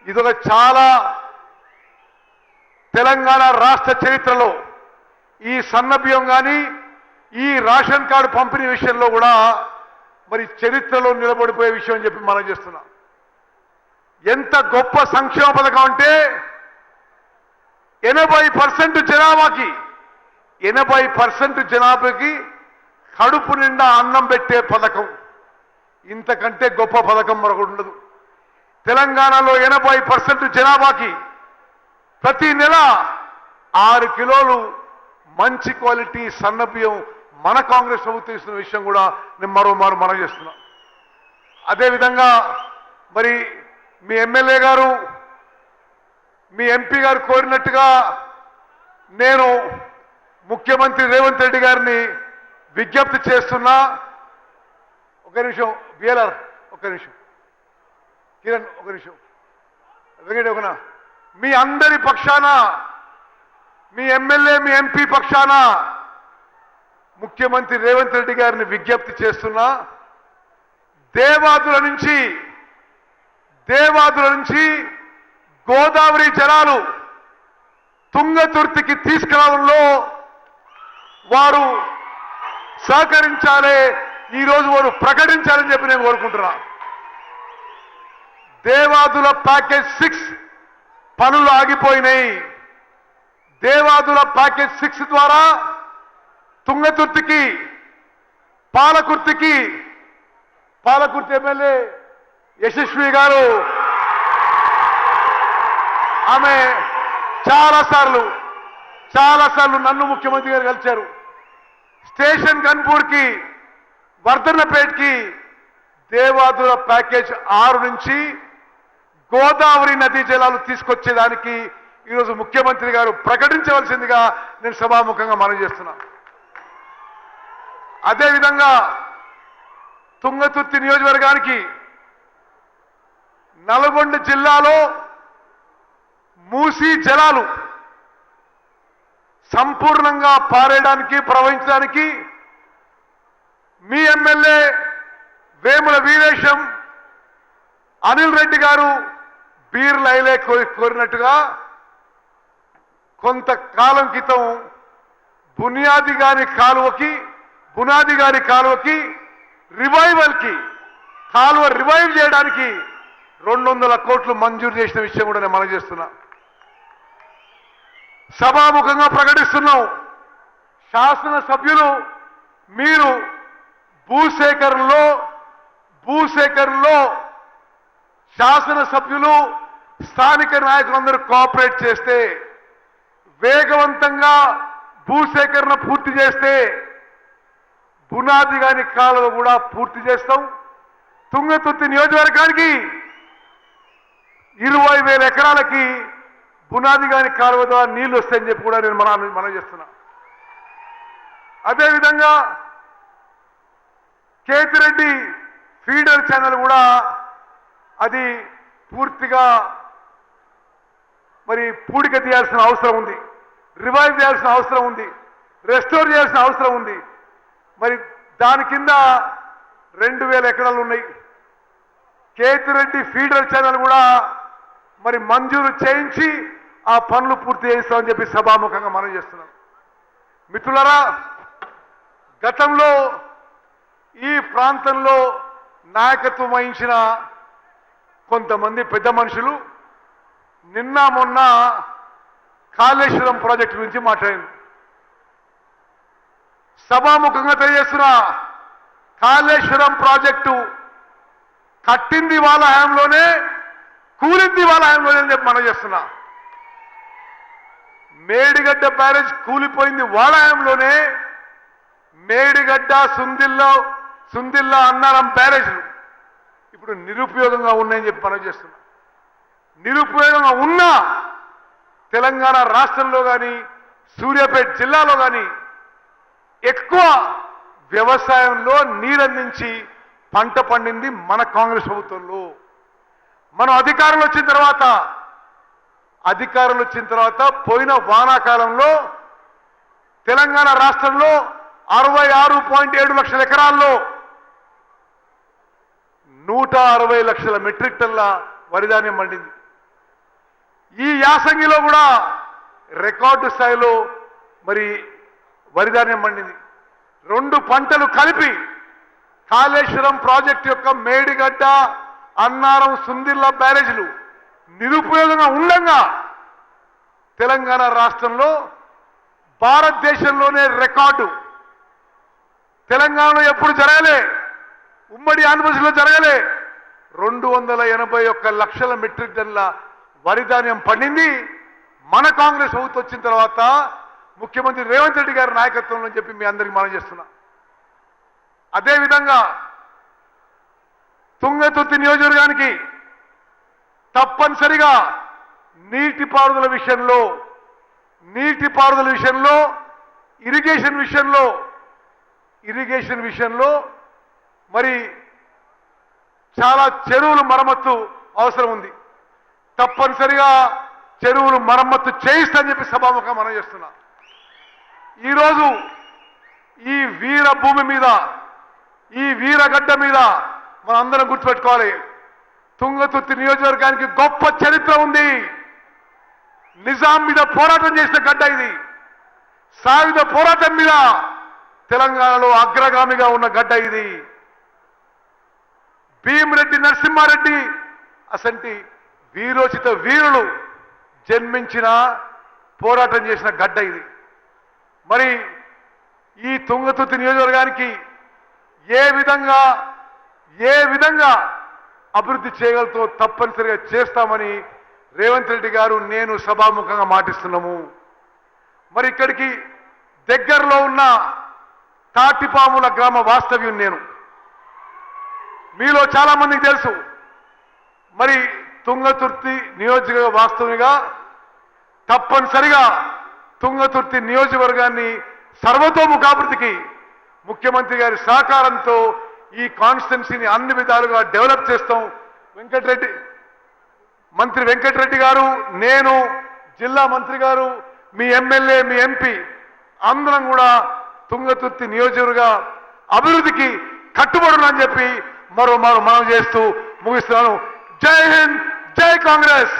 ఇదొక చాలా తెలంగాణ రాష్ట్ర చరిత్రలో ఈ సన్నబియ్యం కానీ ఈ రేషన్ కార్డు పంపిణీ విషయంలో కూడా మరి చరిత్రలో నిలబడిపోయే విషయం అని చెప్పి మనం చేస్తున్నాం. ఎంత గొప్ప సంక్షేమ పథకం అంటే 80% జనాభాకి కడుపు నిండా అన్నం పెట్టే పథకం. ఇంతకంటే గొప్ప పథకం మరొకటి ఉండదు. తెలంగాణలో 80% జనాభాకి ప్రతి నెల 6 కిలోలు మంచి క్వాలిటీ సన్నబియ్యం మన కాంగ్రెస్ ప్రభుత్వం ఇస్తున్న విషయం కూడా నేను మరోమారు మనం చేస్తున్నాం. అదేవిధంగా మరి మీ ఎమ్మెల్యే గారు మీ ఎంపీ గారు కోరినట్టుగా నేను ముఖ్యమంత్రి రేవంత్ రెడ్డి గారిని విజ్ఞప్తి చేస్తున్నా. ఒక నిమిషం బిఎల్ఆర్, ఒక నిమిషం కిరణ్, ఒక నిమిషం వెంకట, ఒకనా మీ అందరి పక్షాన మీ ఎమ్మెల్యే మీ ఎంపీ పక్షాన ముఖ్యమంత్రి రేవంత్ రెడ్డి గారిని విజ్ఞప్తి చేస్తున్నా. దేవాదుల నుంచి గోదావరి జలాలు తుంగతుర్తికి తీసుకురావడంలో వారు సహకరించాలి, ఈరోజు వారు ప్రకటించాలని చెప్పి నేను కోరుకుంటున్నా. దేవాదుల ప్యాకేజ్ 6 పనులు ఆగిపోయినాయి. దేవాదుల ప్యాకేజ్ 6 ద్వారా తుంగతుర్తికి పాలకుర్తి ఎమ్మెల్యే యశస్వి గారు ఆమె చాలాసార్లు నన్ను ముఖ్యమంత్రి గారు కలిశారు. స్టేషన్ గన్పూర్కి వర్ధన్నపేటకి దేవాదుల ప్యాకేజ్ 6 నుంచి గోదావరి నదీ జలాలు తీసుకొచ్చేదానికి ఈరోజు ముఖ్యమంత్రి గారు ప్రకటించవలసిందిగా నేను సభాముఖంగా మనవి చేస్తున్నా. అదేవిధంగా తుంగతుర్తి నియోజకవర్గానికి నల్గొండ జిల్లాలో మూసీ జలాలు సంపూర్ణంగా పారేయడానికి ప్రవహించడానికి మీ ఎమ్మెల్యే వేముల వీరేశం అనిల్ రెడ్డి గారు బీర్లైలే కోరినట్టుగా కొంతకాలం క్రితం బునియాది గారి కాలువకి కాలువ రివైవ్ చేయడానికి 200 కోట్లు మంజూరు చేసిన విషయం కూడా నేను మనవి చేస్తున్నా. సభాముఖంగా ప్రకటిస్తున్నాం. శాసనసభ్యులు మీరు భూసేకరణలో శాసనసభ్యులు స్థానిక నాయకులందరూ కోఆపరేట్ చేస్తే, వేగవంతంగా భూసేకరణ పూర్తి చేస్తే బునాది గాని కాలువ కూడా పూర్తి చేస్తాం. తుంగతుర్తి నియోజకవర్గానికి 20,000 ఎకరాలకి బునాది గాని కాలువ ద్వారా నీళ్లు వస్తాయని చెప్పి కూడా నేను మనం చేస్తున్నా. అదేవిధంగా కేతిరెడ్డి ఫీడర్ ఛానల్ కూడా అది పూర్తిగా మరి పూడిక తీయాల్సిన అవసరం ఉంది, రివైవ్ చేయాల్సిన అవసరం ఉంది, రెస్టోర్ చేయాల్సిన అవసరం ఉంది. మరి దాని కింద 2,000 ఎకరాలు ఉన్నాయి. కేతిరెడ్డి ఫీడర్ ఛానల్ కూడా మరి మంజూరు చేయించి ఆ పనులు పూర్తి చేయిస్తామని చెప్పి సభాముఖంగా మనం చేస్తున్నాం. మిత్రులారా, గతంలో ఈ ప్రాంతంలో నాయకత్వం వహించిన కొంతమంది పెద్ద మనుషులు నిన్న మొన్న కాళేశ్వరం ప్రాజెక్టు గురించి మాట్లాడింది. సభాముఖంగా తెలియజేస్తున్నా, కాళేశ్వరం ప్రాజెక్టు కట్టింది వాళ్ళ హయాంలోనే, కూలింది వాళ్ళ హయాంలోనే అని చెప్పి మనం చేస్తున్నా. మేడిగడ్డ బ్యారేజ్ కూలిపోయింది వాళ్ళ హయాంలోనే. మేడిగడ్డ సుందిల్లా అన్నారం బ్యారేజ్లు ఇప్పుడు నిరుపయోగంగా ఉన్నాయని చెప్పి మనం చేస్తున్నాం. నిరుపయోగంగా ఉన్నా తెలంగాణ రాష్ట్రంలో కానీ సూర్యాపేట జిల్లాలో కానీ ఎక్కువ వ్యవసాయంలో నీరందించి పంట పండింది మన కాంగ్రెస్ ప్రభుత్వంలో. మనం అధికారంలో వచ్చిన తర్వాత పోయిన వానాకాలంలో తెలంగాణ రాష్ట్రంలో 66.7 లక్షల ఎకరాల్లో 160 లక్షల మెట్రిక్ టన్ల వరి ధాన్యం పండింది. ఈ యాసంగిలో కూడా రికార్డు స్థాయిలో మరి వరిధాన్యం పండింది. 2 పంటలు కలిపి కాళేశ్వరం ప్రాజెక్టు యొక్క మేడిగడ్డ, అన్నారం, సుందిర్ల బ్యారేజీలు నిరుపయోగంగా ఉండగా తెలంగాణ రాష్ట్రంలో భారతదేశంలోనే రికార్డు. తెలంగాణలో ఎప్పుడు జరగలే, ఉమ్మడి ఆంధ్రప్రదేశ్లో జరగలే. 281 లక్షల మెట్రిక్ టన్నుల వరిధాన్యం పండింది మన కాంగ్రెస్ ప్రభుత్వం వచ్చిన తర్వాత ముఖ్యమంత్రి రేవంత్ రెడ్డి గారి నాయకత్వంలో చెప్పి మీ అందరికీ మనం చేస్తున్నా. అదేవిధంగా తుంగతుర్తి నియోజకవర్గానికి తప్పనిసరిగా నీటిపారుదల విషయంలో ఇరిగేషన్ విషయంలో మరి చాలా చెరువులు మరమ్మత్తు అవసరం ఉంది. తప్పనిసరిగా చెరువులు మరమ్మత్తు చేయిస్తని చెప్పి సభాముఖంగా మనం చేస్తున్నా. ఈరోజు ఈ వీర భూమి మీద, ఈ వీరగడ్డ మీద మనందరం గుర్తుపెట్టుకోవాలి, తుంగతుర్తి నియోజకవర్గానికి గొప్ప చరిత్ర ఉంది. నిజాం మీద పోరాటం చేసిన గడ్డ ఇది. సాయుధ పోరాటం మీద తెలంగాణలో అగ్రగామిగా ఉన్న గడ్డ ఇది. భీమిరెడ్డి, నరసింహారెడ్డి అసంటి వీరోచిత వీరులు జన్మించిన, పోరాటం చేసిన గడ్డ ఇది. మరి ఈ తుంగతుర్తి నియోజకవర్గానికి ఏ విధంగా అభివృద్ధి చేయగలతో తప్పనిసరిగా చేస్తామని రేవంత్ రెడ్డి గారు, నేను సభాముఖంగా మాటిస్తున్నాము. మరి ఇక్కడికి దగ్గరలో ఉన్న తాటిపాముల గ్రామ వాస్తవ్యం నేను. మీలో చాలా మందికి తెలుసు. మరి తుంగతుర్తి నియోజకవర్గ వాస్తవిగా తప్పనిసరిగా తుంగతుర్తి నియోజకవర్గాన్ని సర్వతోముఖాభివృద్ధికి ముఖ్యమంత్రి గారి సహకారంతో ఈ కాన్స్టిట్యున్సీని అన్ని విధాలుగా డెవలప్ చేస్తాం. మంత్రి వెంకటరెడ్డి గారు, నేను, జిల్లా మంత్రి గారు, మీ ఎమ్మెల్యే, మీ ఎంపీ అందరం కూడా తుంగతుర్తి నియోజకవర్గ అభివృద్ధికి కట్టుబడునని చెప్పి మరో మనం చేస్తూ ముగిస్తున్నాను. జై హింద్, జై కాంగ్రెస్.